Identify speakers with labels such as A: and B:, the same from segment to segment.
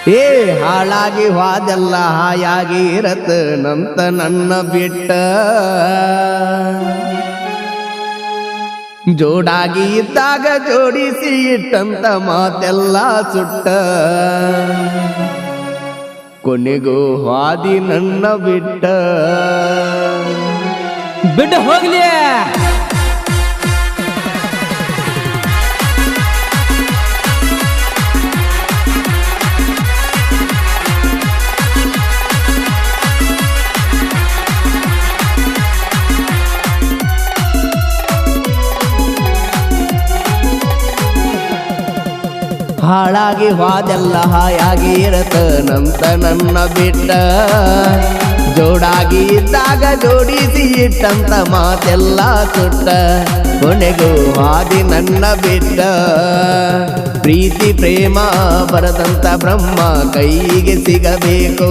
A: ಏ ಹಾಳಾಗಿ ಹೋದೆಲ್ಲ ಹಾಯಾಗಿ ಇರತನಂತ ನನ್ನ ಬಿಟ್ಟ ಜೋಡಾಗಿ ಇದ್ದಾಗ ಜೋಡಿಸಿ ಇಟ್ಟಂತ ಮಾತೆಲ್ಲ ಸುಟ್ಟ ಕೊನೆಗೂ ಹಾದಿ ನನ್ನ ಬಿಟ್ಟ
B: ಬಿಟ್ಟು ಹೋಗ್ಲಿ.
A: ಹಾಳಾಗಿ ಹೋದೆಲ್ಲ ಹಾಯಾಗಿ ಇರತನಂತ ನನ್ನ ಬಿಟ್ಟ ಜೋಡಾಗಿ ಇದ್ದಾಗ ಜೋಡಿಸಿ ಇಟ್ಟಂತ ಮಾತೆಲ್ಲ ಸುಟ್ಟ ಕೊನೆಗೂ ಹಾದಿ ನನ್ನ ಬಿಟ್ಟ ಪ್ರೀತಿ ಪ್ರೇಮ ಬರದಂತ ಬ್ರಹ್ಮ ಕೈಗೆ ಸಿಗಬೇಕು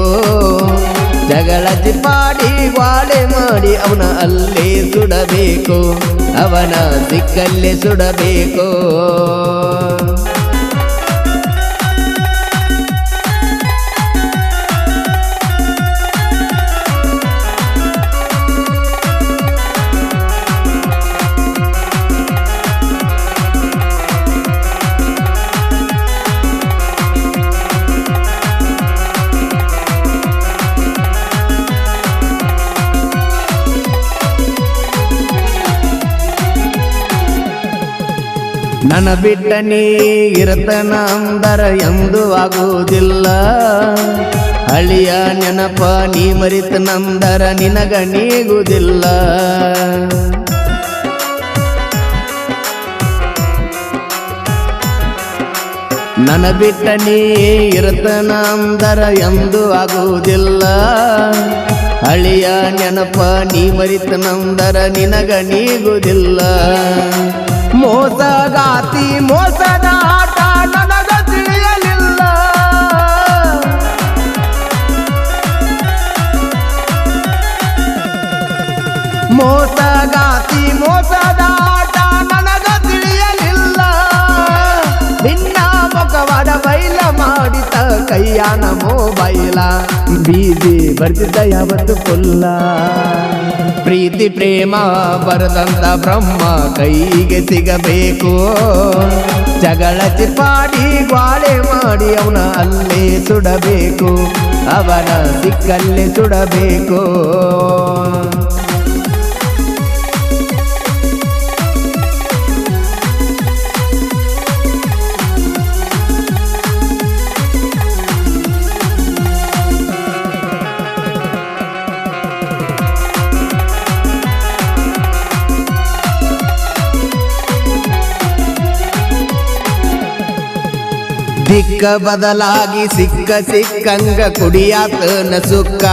A: ಜಗಳ ಚಿಪ್ಪಾಡಿ ಗ್ವಾಡೆ ಮಾಡಿ ಅವನ ಅಲ್ಲೇ ಸುಡಬೇಕು ಅವನ ಸಿಕ್ಕಲ್ಲೇ ಸುಡಬೇಕು ನನ್ನ ಬಿಟ್ಟ ನೀ ಇರತನ ಅಂದರ ಎಂದು ಆಗುವುದಿಲ್ಲ ಹಳಿಯ ನೆನಪ ನೀ ಮರಿತನಂದರ ನಿನಗ ನೀಗುವುದಿಲ್ಲ ನನ್ನ ಬಿಟ್ಟ ನೀ ಇರತನ ಅಂದರ ಎಂದು ಆಗುವುದಿಲ್ಲ ಹಳಿಯ ನೆನಪ ನೀ ಮರಿತನಂದರ ನಿನಗ ನೀಗುವುದಿಲ್ಲ ಮೋಸಗಾತಿ ಮೋಸದ ಆಟ ನನಗ ತಿಳಿಯಲಿಲ್ಲ ಮೋಸಗಾತಿ ಮೋಸದ ಆಟ ನನಗ ತಿಳಿಯಲಿಲ್ಲ ನಿನ್ನ ಮುಖವಾಡ ಬೈಲ ಮಾಡಿತ ಕೈಯಾನ ಮೊಬೈಲ ಬೀದಿ ಬರ್ತಿದ್ದ ಯಾವತ್ತು ಪುಲ್ಲ ಪ್ರೀತಿ ಪ್ರೇಮ ಬರದಂತ ಬ್ರಹ್ಮ ಕೈಗೆ ಸಿಗಬೇಕು ಜಗಳ ಚಿಪ್ಪಾಡಿ ಗ್ವಾಡೆ ಮಾಡಿ ಅವನ ಅಲ್ಲೇ ಸುಡಬೇಕು ಅವನ ಸಿಕ್ಕಲ್ಲೇ ಸುಡಬೇಕು ದಿಕ್ಕ ಬದಲಾಗಿ ಸಿಕ್ಕ ಸಿಕ್ಕಂಗ ಕುಡಿಯಾತನ ಸುಕ್ಕ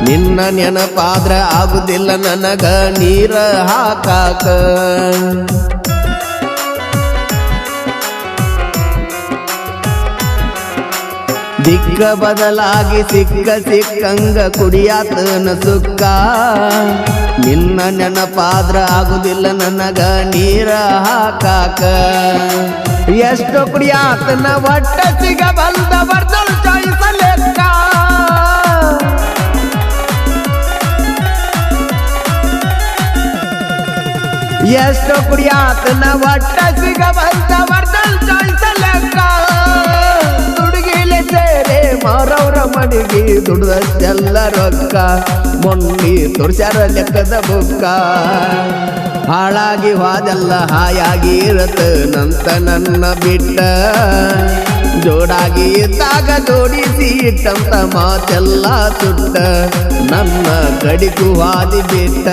A: ನಿನ್ನ ನೆನಪಾದ್ರ ಆಗುದಿಲ್ಲ ನನಗ ನೀರ ಹಾಕಾಕ ದಿಕ್ಕ ಬದಲಾಗಿ ಸಿಕ್ಕ ಸಿಕ್ಕಂಗ ಕುಡಿಯಾತನ ಸುಕ್ಕ ನಿನ್ನ ನೆನಪಾದ್ರ ಆಗುದಿಲ್ಲ ನನಗ ನೀರ ಹಾಕಾಕ ಎಷ್ಟು ಕುಡಿಯಾತನ ಒಟ್ಟ ಸಿಗಬಲ್ದ ಬರ್ದಲ್ ಚಾಯ್ಸ ಲೆಕ್ಕ ಎಷ್ಟು ಕುಡಿಯಾತನ ಒಟ್ಟ ಸಿಗಬಲ್ದ ಬರ್ದಲ್ ಚಾಯ್ಸ ಲೆಕ್ಕ ದುಡುಗಿಲೆ ಸೇರೆ ಮಾರವ್ರ ಮನೆಗೆ ದುಡ್ದಷ್ಟೆಲ್ಲ ರೊಕ್ಕ ಮೊನ್ನೆ ತೋರ್ಸ್ಯಾರ ಲೆಕ್ಕದ ಬುಕ್ಕ ಹಾಳಾಗಿ ಹೋದೆಲ್ಲ ಹಾಯಾಗಿ ಇರತನಂತ ನನ್ನ ಬಿಟ್ಟ ಜೋಡಾಗಿ ಇದ್ದಾಗ ಜೋಡಿಸಿ ಇಟ್ಟಂತ ಮಾತೆಲ್ಲ ಸುಟ್ಟ ನನ್ನ ಕಡಿಕು ಹಾದಿ ಬಿಟ್ಟ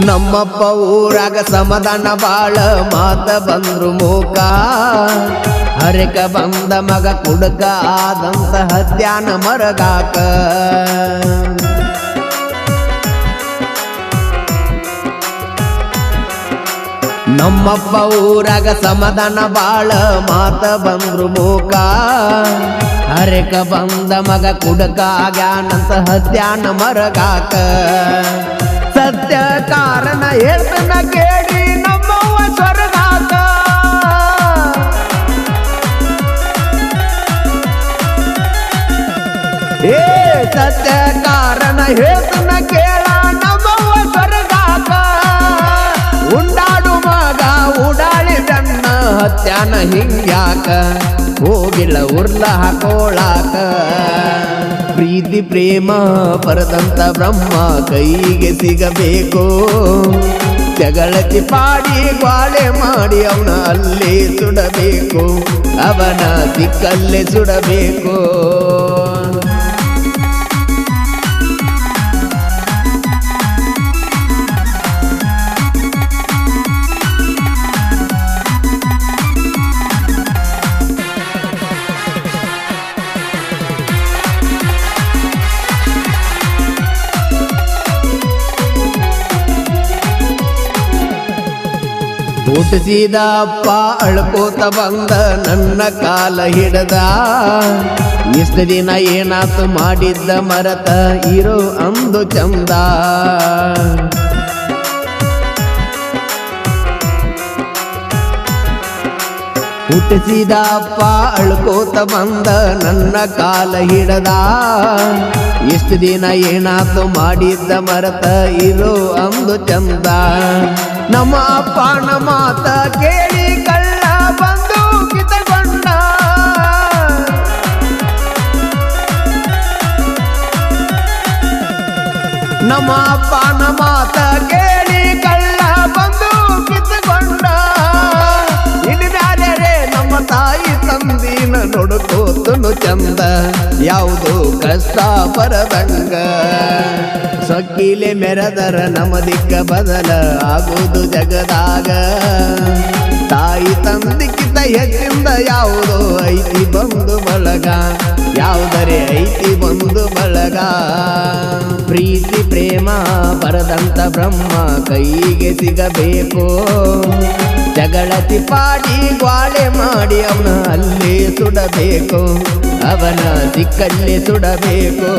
A: ನಮ್ಮಪ್ಪ ಊರಾಗ ಸಮಾಧಾನ ಬಾಳ ಮಾತ ಬಂದ್ರು ಮೂಕ ಹರಕ ಬಂದ ಮಗ ಕುಡಕ ಆದಂತ ಹತ್ಯಾನ ಮರಗಾಕ ನಮ್ಮಪ್ಪ ಊರಾಗ ಸಮಾಧಾನ ಬಾಳ ಮಾತ ಬಂದ್ರು ಮೂಕ ಹರೇಕ ಬಂದ ಮಗ ಕುಡಕ ಆಗ್ಯಾನಂತ ಹತ್ಯಾನ ಮರಗಾಕ ಸತ್ಯ ಕಾರಣ ಹೇಳ್ತನ ಕೇಳಿ ನಮ್ಮವ್ವ ಸ್ವರ್ಗಾಕ ಏ ಸತ್ಯ ಕಾರಣ ಹೇಳ್ತನ ಕೇಳ ನಮ್ಮವ್ವ ಸ್ವರ್ಗಾಕ ಉಂಡಾಡು ಮಗ ಉಡಾಳಿದಣ್ಣ ಹತ್ಯಾನ ಹಿಂಗ್ಯಾಕ ಹೋಗಿಲ್ಲ ಉರ್ಲ ಹಾಕೋಳಾಕ ಪ್ರೀತಿ ಪ್ರೇಮ ಪರದಂತ ಬ್ರಹ್ಮ ಕೈಗೆ ಸಿಗಬೇಕು ಜಗಳತಿ ಪಾಡಿ ಗ್ವಾಳೆ ಮಾಡಿ ಅವನ ಅಲ್ಲೇ ಸುಡಬೇಕು ಅವನ ದಿಕ್ಕಲ್ಲೇ ಸುಡಬೇಕು ಹುಟ್ಟಿಸಿದ ಅಪ್ಪ ಅಳ್ಕೋತ ಬಂದ ನನ್ನ ಕಾಲ ಹಿಡದ ಇಷ್ಟ ದಿನ ಏನಾತು ಮಾಡಿದ್ದ ಮರತ ಇರೋ ಅಂದು ಚಂದ ಹುಟ್ಟಿಸಿದ ಅಪ್ಪ ಅಳ್ಕೋತ ಬಂದ ನನ್ನ ಕಾಲ ಹಿಡದ ಇಷ್ಟ ದಿನ ಏನಾತು ಮಾಡಿದ್ದ ಮರತ ಇರೋ ಅಂದು ಚಂದ ನಮ್ಮ ಅಪ್ಪನ ಮಾತ ಕೇಳಿ ಕಳ್ಳ ಬಂದು ಕಿತ್ತಕೊಂಡ ನಮ್ಮ ಅಪ್ಪನ ಮಾತ ಕೇಳಿ ಕಳ್ಳ ಬಂದು ಕಿತ್ತಕೊಂಡ ಹಿಡಿದಾರೆ ನಮ್ಮ ತಾಯಿ ತಂದಿನ ನೋಡ್ಕೋತನು ಚಂದ ಯಾವುದು ಕಷ್ಟ ಬರದಂಗ ಸೊಕ್ಕಿಲೆ ಮೆರೆದರ ನಮ್ಮ ದಿಕ್ಕ ಬದಲ ಆಗುವುದು ಜಗದಾಗ ತಾಯಿ ತಂದಿಕ್ಕಿಂತ ಹೆಚ್ಚಿಂದ ಯಾವುದೋ ಐತಿ ಬಂದು ಬಳಗ ಯಾವುದರೆ ಐತಿ ಬಂದು ಬಳಗ ಪ್ರೀತಿ ಪ್ರೇಮ ಬರದಂತ ಬ್ರಹ್ಮ ಕೈಗೆ ಸಿಗಬೇಕು ಜಗಳತಿ ಪಾಡಿ ಗ್ವಾಳೆ ಮಾಡಿ ಅವನ ಅಲ್ಲೇ ಸುಡಬೇಕು ಅವನ ದಿಕ್ಕಲ್ಲೇ ಸುಡಬೇಕು